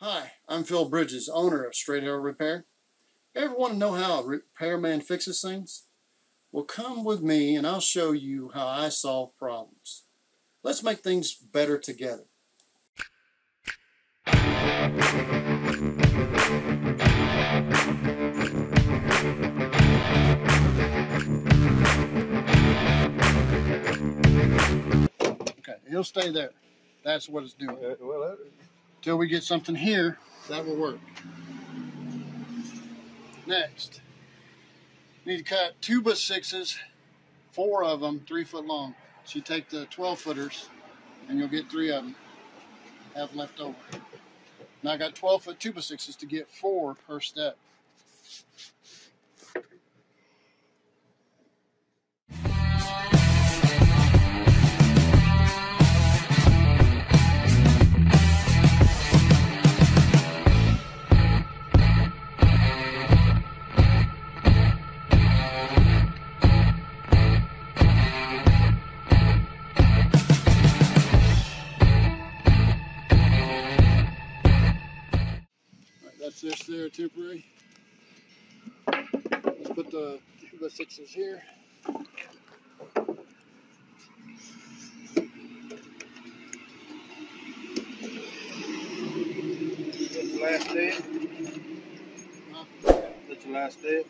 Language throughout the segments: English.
Hi, I'm Phil Bridges, owner of Straight Arrow Repair. Ever want to know how a repairman fixes things? Well, come with me and I'll show you how I solve problems. Let's make things better together. Okay, he'll stay there. That's what it's doing. Till we get something here that will work. Next, need to cut 2x6s, 4 of them, 3 foot long. So you take the 12 footers and you'll get 3 of them, have left over. Now I got 12 foot 2x6s to get 4 per step. That's this there, temporary. Let's put the 2x6s here. That's the last day. Huh? That's the last day.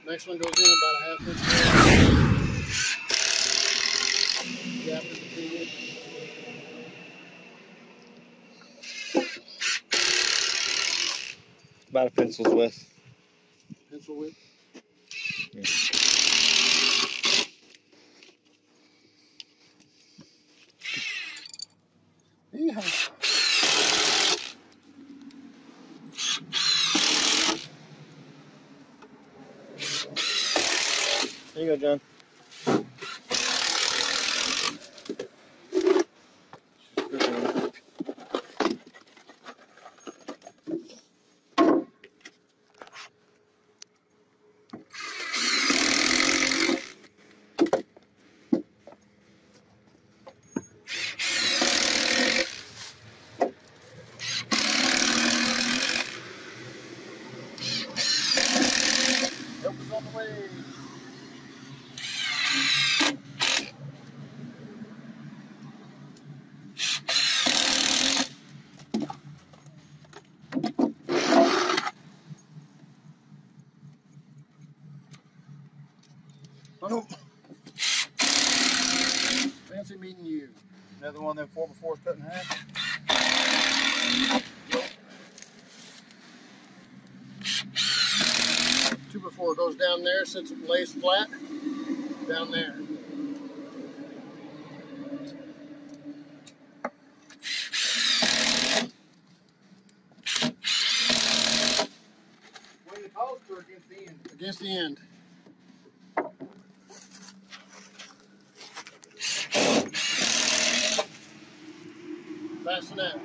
Next one goes in about a 1/2 inch. Gap in between it. About a pencil's width. Pencil width. Yeah. Yeah. There you go, John. Help is on the way. Oh. Fancy meeting you. Another one of them 4x4s cut in half. 2x4 goes down there since it lays flat. Down there. When the post or against the end? Against the end. Fasten that.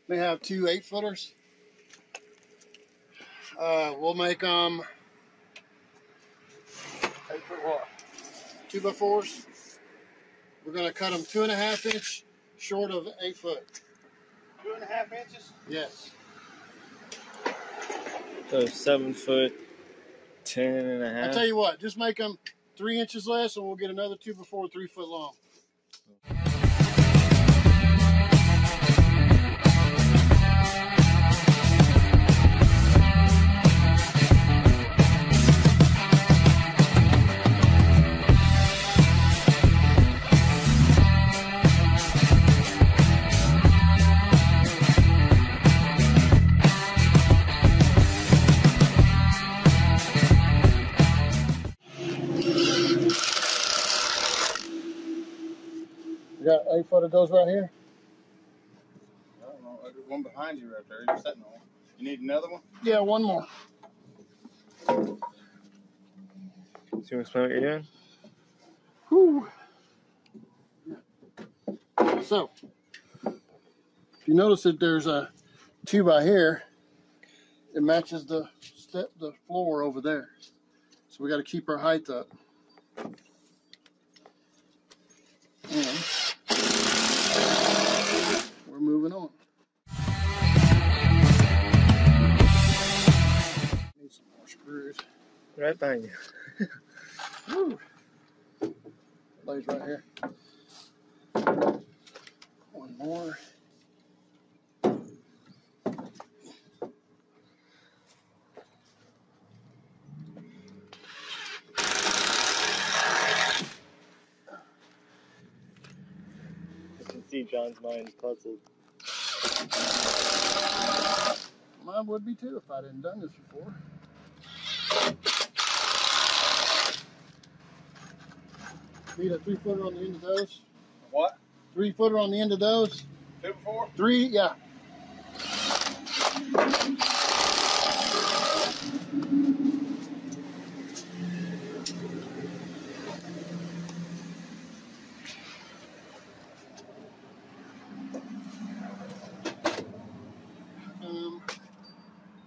They have 2 8-footers. We'll make them 8-foot what? 2x4s. We're going to cut them 2.5 inch short of 8 foot. 2.5 inches? Yes. So 7 foot, 10 and a half. I'll tell you what, just make them 3 inches less and we'll get another 2x4 3 foot long. You got 8 foot of those right here? I don't know. I got one behind you right there. You're sitting on. You need another one? Yeah, one more. So you want to explain what you're doing? Whew. So, if you notice that there's a 2x here, it matches the floor over there. So we got to keep our height up. And we're moving on. Need some more screws. Right behind you. Woo. Lays right here. One more. You can see John's mind puzzled. Mine would be too if I hadn't done this before. Need a 3-footer on the end of those. What? 3-footer on the end of those. 2x4? 3, yeah.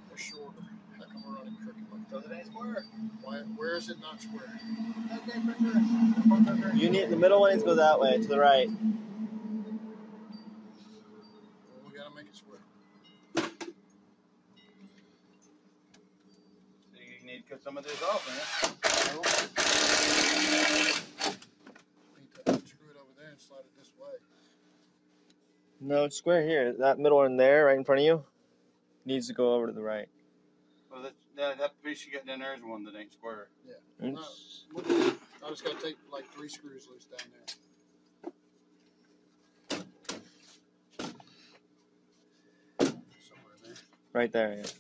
They're shorter. How come we're running crooked? Because it ain't square. Where is it not square? You need the middle one needs to go that way to the right. Well, we gotta make it square. So you need to cut some of this off, man. Need to screw it over there and slide it this way. No, it's square here. That middle one there, right in front of you, needs to go over to the right. Well, that piece you got down there is one that ain't square. Yeah. Oops. I just gotta take like 3 screws loose down there. Somewhere there. Right there, yeah.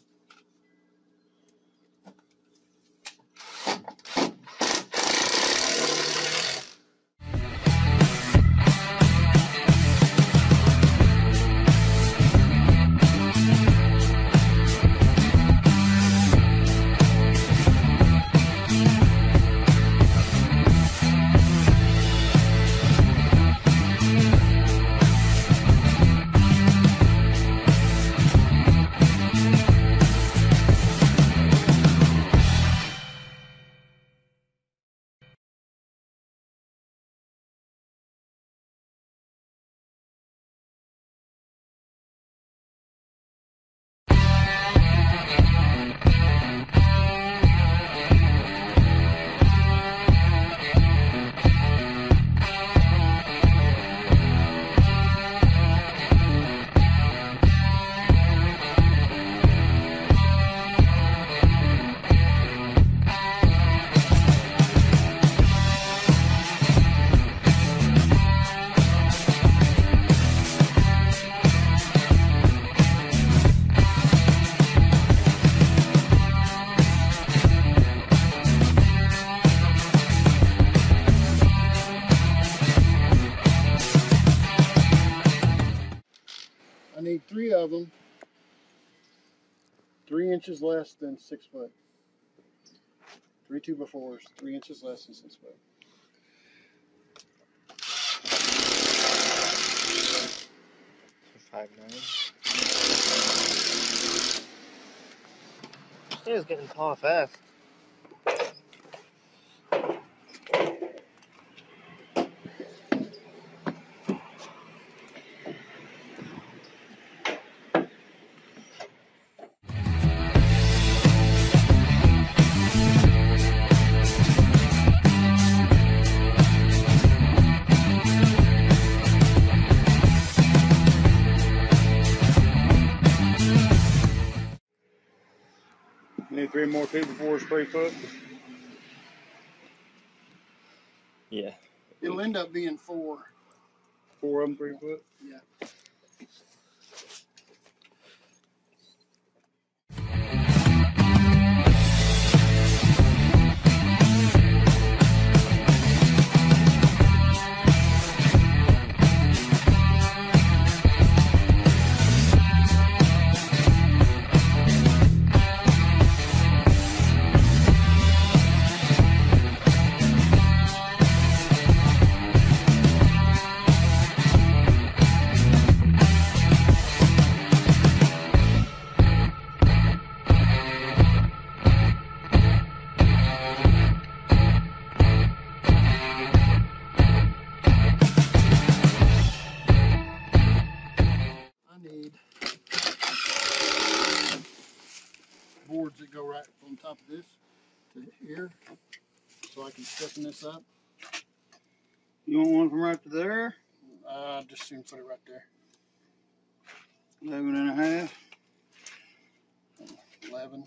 I need 3 of them, 3 inches less than 6 foot. 3 2x4s, 3 inches less than 6 foot. For 5'9". He was getting tall fast. You need 3 more 2x4s, 3 foot. Yeah. It'll end up being 4. 4 of them 3 foot. Yeah. top of this to here so I can stiffen this up. You want one from right to there? Just soon put it right there. 11.5. 11.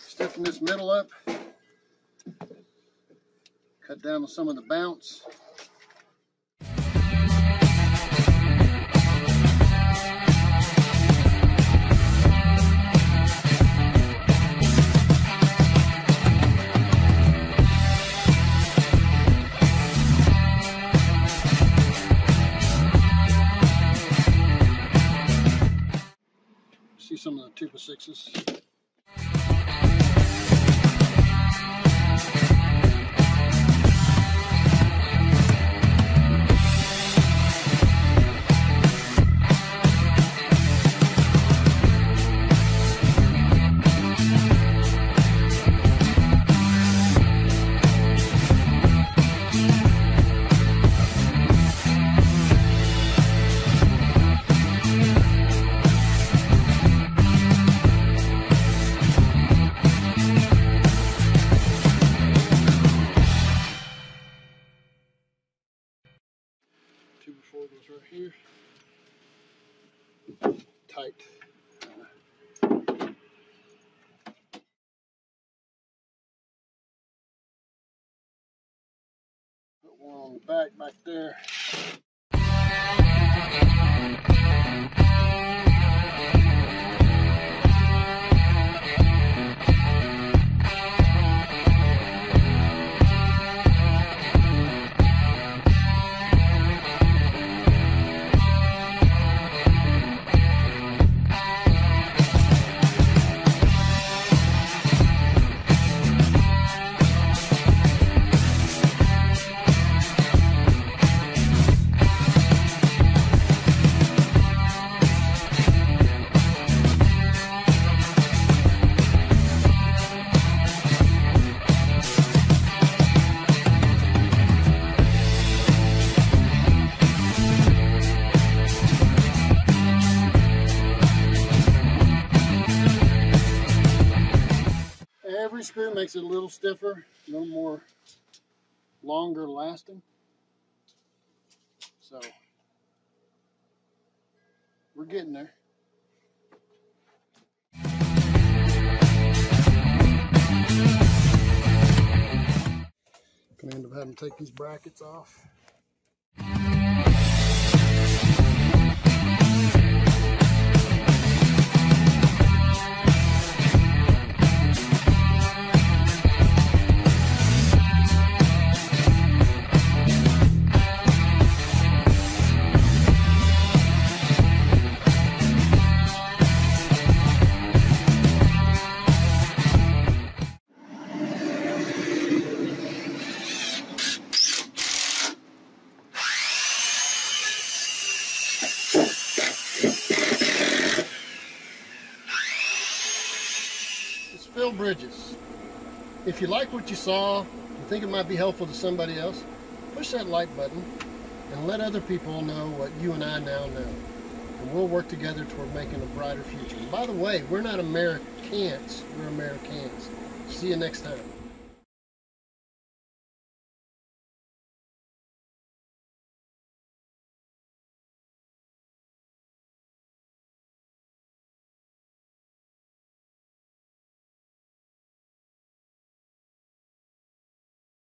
Stiffen this middle up. Cut down to some of the bounce. See some of the 2x6s. Before goes right here. Tight. Put one on the back there. Every screw makes it a little stiffer, a little more longer lasting. So we're getting there. Gonna end up having to take these brackets off. Fill bridges. If you like what you saw, you think it might be helpful to somebody else, push that like button and let other people know what you and I now know. And we'll work together toward making a brighter future. And by the way, we're not Americans, we're Americans. See you next time.